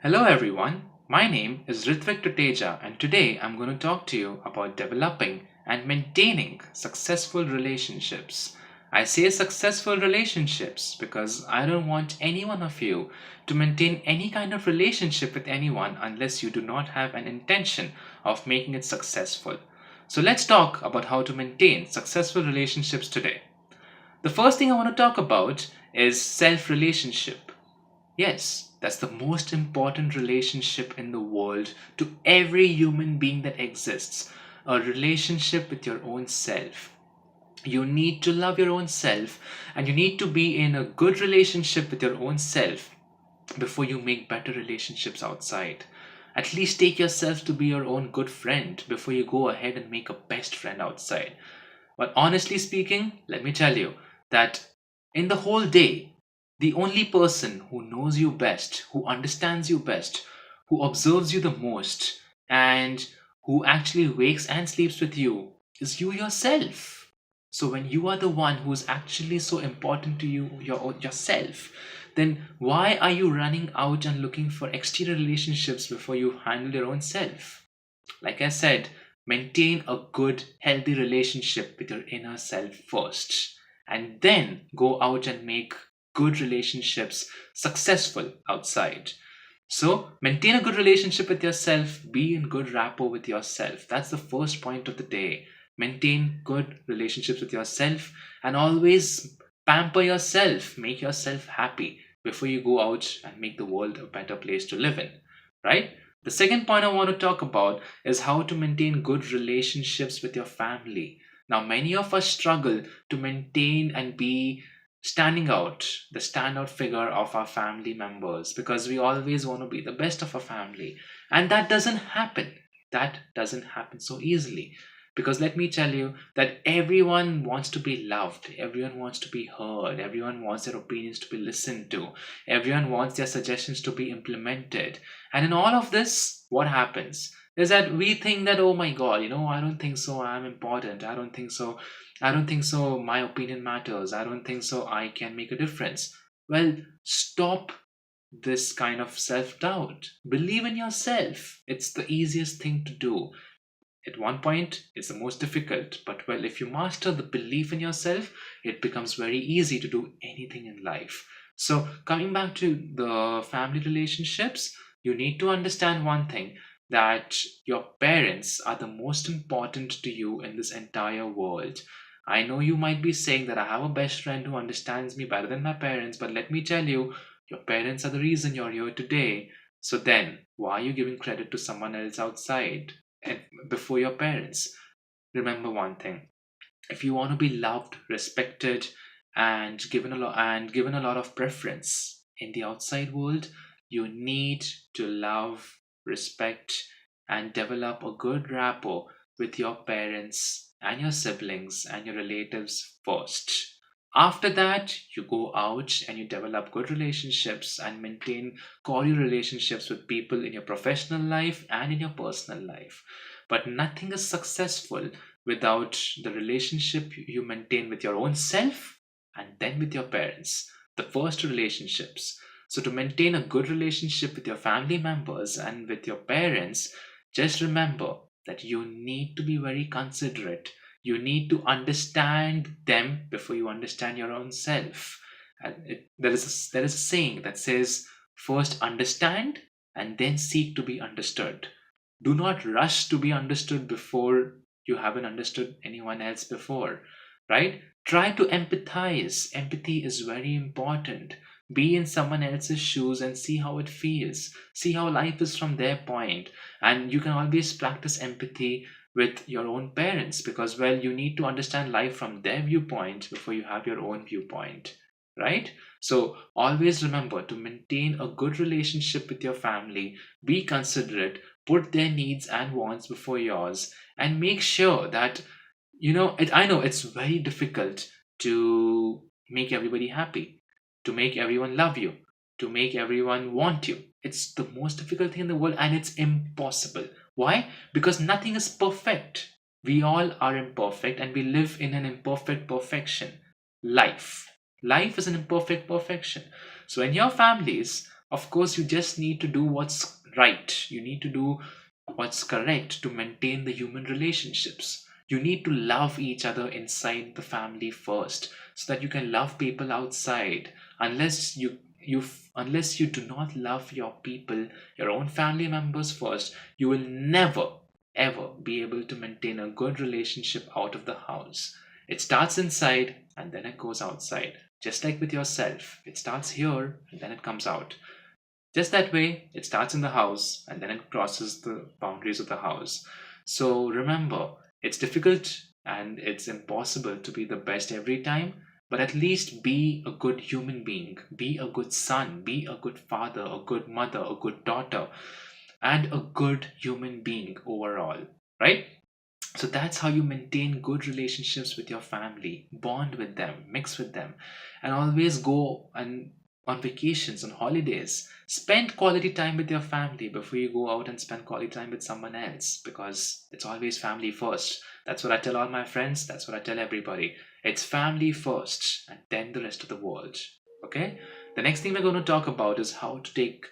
Hello everyone, my name is Ritvik Tuteja and today I'm going to talk to you about developing and maintaining successful relationships. I say successful relationships because I don't want any one of you to maintain any kind of relationship with anyone unless you do not have an intention of making it successful. So let's talk about how to maintain successful relationships today. The first thing I want to talk about is self relationship. Yes, that's the most important relationship in the world to every human being that exists. A relationship with your own self. You need to love your own self and you need to be in a good relationship with your own self before you make better relationships outside. At least take yourself to be your own good friend before you go ahead and make a best friend outside. But honestly speaking, let me tell you that in the whole day, the only person who knows you best, who understands you best, who observes you the most, and who actually wakes and sleeps with you is you yourself. So when you are the one who is actually so important to you yourself, then why are you running out and looking for exterior relationships before you handle your own self? Like I said, maintain a good, healthy relationship with your inner self first, and then go out and make good relationships successful outside. So, maintain a good relationship with yourself, be in good rapport with yourself. That's the first point of the day. Maintain good relationships with yourself and always pamper yourself, make yourself happy before you go out and make the world a better place to live in, right? The second point I want to talk about is how to maintain good relationships with your family. Now, many of us struggle to maintain and be standing out, the standout figure of our family members, because we always want to be the best of our family. And that doesn't happen. That doesn't happen so easily. Because let me tell you that everyone wants to be loved, everyone wants to be heard, everyone wants their opinions to be listened to, everyone wants their suggestions to be implemented. And in all of this, what happens is that we think that, oh my God, I don't think so, I'm important. I don't think so, my opinion matters. I don't think so, I can make a difference. Well, stop this kind of self doubt. Believe in yourself. It's the easiest thing to do. At one point, it's the most difficult, but well, if you master the belief in yourself, it becomes very easy to do anything in life. So, coming back to the family relationships, you need to understand one thing, that your parents are the most important to you in this entire world. I know you might be saying that I have a best friend who understands me better than my parents, but let me tell you, your parents are the reason you're here today. So then, why are you giving credit to someone else outside and before your parents? Remember one thing: if you want to be loved, respected, and given a lot of preference in the outside world, you need to love, respect, and develop a good rapport with your parents and your siblings and your relatives first. After that, you go out and you develop good relationships and maintain cordial relationships with people in your professional life and in your personal life. But nothing is successful without the relationship you maintain with your own self and then with your parents, the first relationships. So, to maintain a good relationship with your family members and with your parents, just remember that you need to be very considerate. You need to understand them before you understand your own self. And there is a saying that says, first understand and then seek to be understood. Do not rush to be understood before you haven't understood anyone else before, right? Try to empathize. Empathy is very important. Be in someone else's shoes and see how it feels. See how life is from their point. And you can always practice empathy with your own parents because, well, you need to understand life from their viewpoint before you have your own viewpoint, right? So always remember to maintain a good relationship with your family, be considerate, put their needs and wants before yours, and make sure that I know it's very difficult to make everybody happy, to make everyone love you, to make everyone want you. It's the most difficult thing in the world and it's impossible. Why? Because nothing is perfect. We all are imperfect and we live in an imperfect perfection. Life is an imperfect perfection. So in your families, Of course, you just need to do what's right. You need to do what's correct to maintain the human relationships. You need to love each other inside the family first so that you can love people outside. Unless you do not love your people, your own family members first, you will never ever be able to maintain a good relationship out of the house. It starts inside and then it goes outside. Just like with yourself, it starts here and then it comes out. Just that way, it starts in the house and then it crosses the boundaries of the house. So remember, it's difficult and it's impossible to be the best every time, but at least be a good human being, be a good son, be a good father, a good mother, a good daughter, and a good human being overall, right? So that's how you maintain good relationships with your family, bond with them, mix with them, and always go and on vacations, on holidays. Spend quality time with your family before you go out and spend quality time with someone else because it's always family first. That's what I tell all my friends, that's what I tell everybody. It's family first and then the rest of the world. Okay? The next thing we're going to talk about is how to take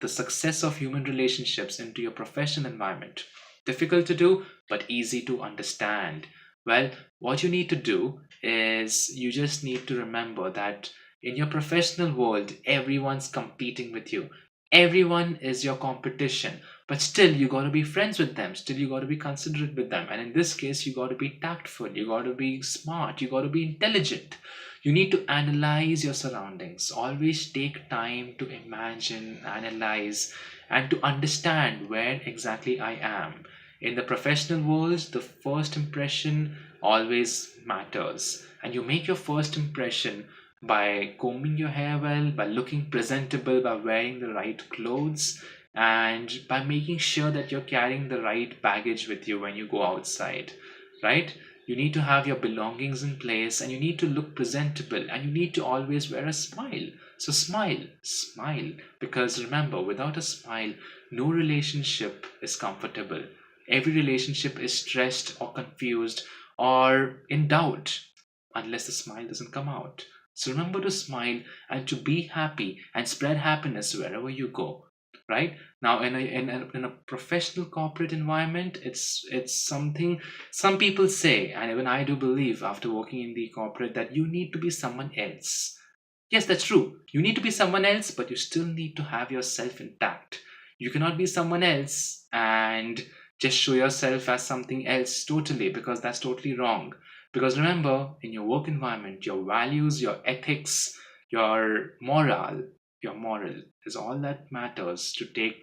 the success of human relationships into your professional environment. Difficult to do, but easy to understand. Well, what you need to do is you just need to remember that in your professional world, everyone's competing with you. Everyone is your competition, but still you got to be friends with them. Still, you got to be considerate with them. And in this case, you got to be tactful. You got to be smart. You got to be intelligent. You need to analyze your surroundings. Always take time to imagine, analyze, and to understand where exactly I am. In the professional world, the first impression always matters. And you make your first impression by combing your hair well, by looking presentable, by wearing the right clothes, and by making sure that you're carrying the right baggage with you when you go outside, right? You need to have your belongings in place and you need to look presentable and you need to always wear a smile. So smile, smile, because remember, without a smile, no relationship is comfortable. Every relationship is stressed or confused or in doubt unless the smile doesn't come out. So remember to smile and to be happy and spread happiness wherever you go. Right now, in a professional corporate environment, it's something some people say, and even I do believe after working in the corporate that you need to be someone else. Yes, that's true. You need to be someone else, but you still need to have yourself intact. You cannot be someone else and just show yourself as something else totally because that's totally wrong. Because remember, in your work environment, your values, your ethics, your moral is all that matters to take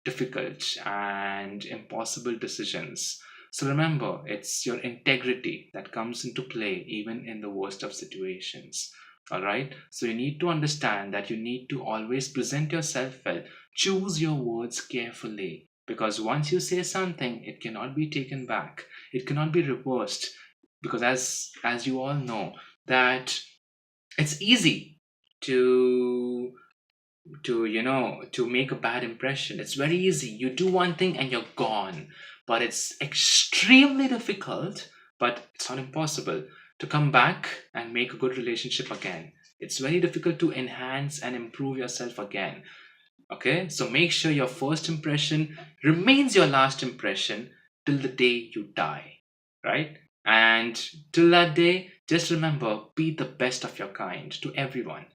difficult and impossible decisions. So remember, it's your integrity that comes into play even in the worst of situations. All right. So you need to understand that you need to always present yourself well. Choose your words carefully because once you say something, it cannot be taken back. It cannot be reversed because as you all know that it's easy to to make a bad impression. It's very easy. You do one thing and you're gone. But it's extremely difficult, but it's not impossible to come back and make a good relationship again. It's very difficult to enhance and improve yourself again. Okay, so make sure your first impression remains your last impression till the day you die, right? And till that day, just remember, be the best of your kind to everyone.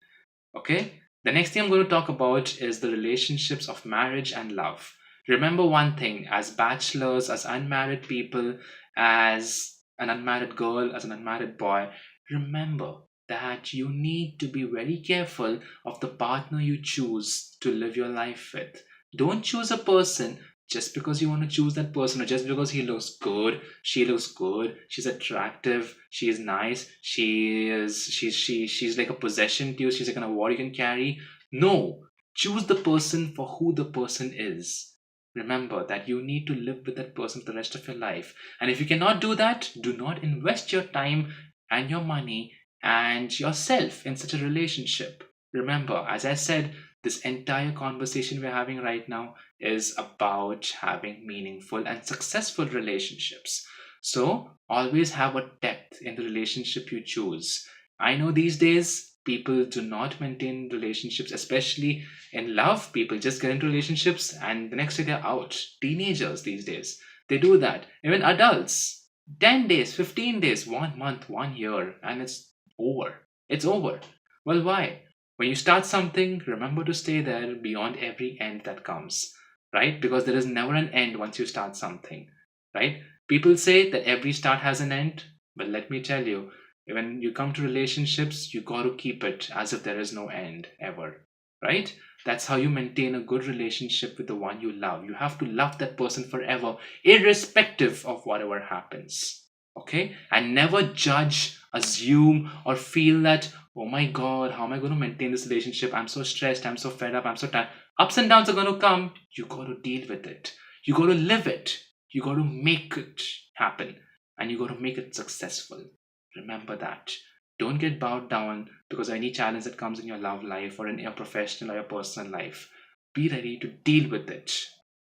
Okay? The next thing I'm going to talk about is the relationships of marriage and love. Remember one thing, as bachelors, as unmarried people, as an unmarried girl, as an unmarried boy, remember that you need to be very careful of the partner you choose to live your life with. Don't choose a person just because you want to choose that person or just because he looks good, she looks good, she's attractive, she is nice, she's like a possession to you, she's like an award you can carry. No, choose the person for who the person is. Remember that you need to live with that person for the rest of your life. And if you cannot do that, do not invest your time and your money and yourself in such a relationship. Remember, as I said, this entire conversation we're having right now is about having meaningful and successful relationships. So always have a depth in the relationship you choose. I know these days people do not maintain relationships, especially in love. People just get into relationships and the next day they're out. Teenagers these days, they do that. Even adults, 10 days, 15 days, 1 month, 1 year, and it's over. It's over. Well, why? When you start something, remember to stay there beyond every end that comes, right? Because there is never an end once you start something, right? People say that every start has an end, but let me tell you, when you come to relationships, you got to keep it as if there is no end ever, right? That's how you maintain a good relationship with the one you love. You have to love that person forever, irrespective of whatever happens. Okay? And never judge, assume, or feel that, oh my God, how am I going to maintain this relationship? I'm so stressed, I'm so fed up, I'm so tired. Ups and downs are going to come. You got to deal with it. You got to live it. You got to make it happen. And you got to make it successful. Remember that. Don't get bowed down because of any challenge that comes in your love life or in your professional or your personal life. Be ready to deal with it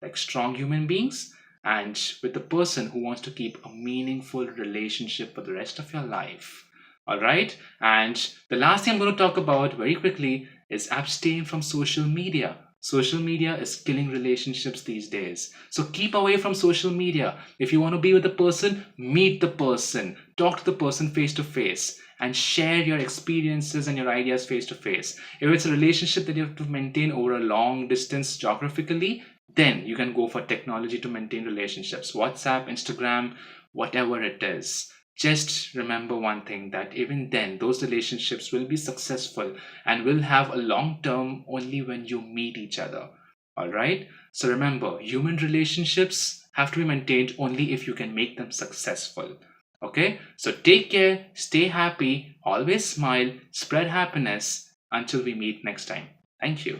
like strong human beings and with the person who wants to keep a meaningful relationship for the rest of your life. All right. And the last thing I'm going to talk about very quickly is abstain from social media. Social media is killing relationships these days. So keep away from social media. If you want to be with the person, meet the person, talk to the person face to face, and share your experiences and your ideas face to face. If it's a relationship that you have to maintain over a long distance geographically, then you can go for technology to maintain relationships. WhatsApp, Instagram, whatever it is. Just remember one thing, that even then, those relationships will be successful and will have a long term only when you meet each other. All right. So remember, human relationships have to be maintained only if you can make them successful. Okay. So take care, stay happy, always smile, spread happiness until we meet next time. Thank you.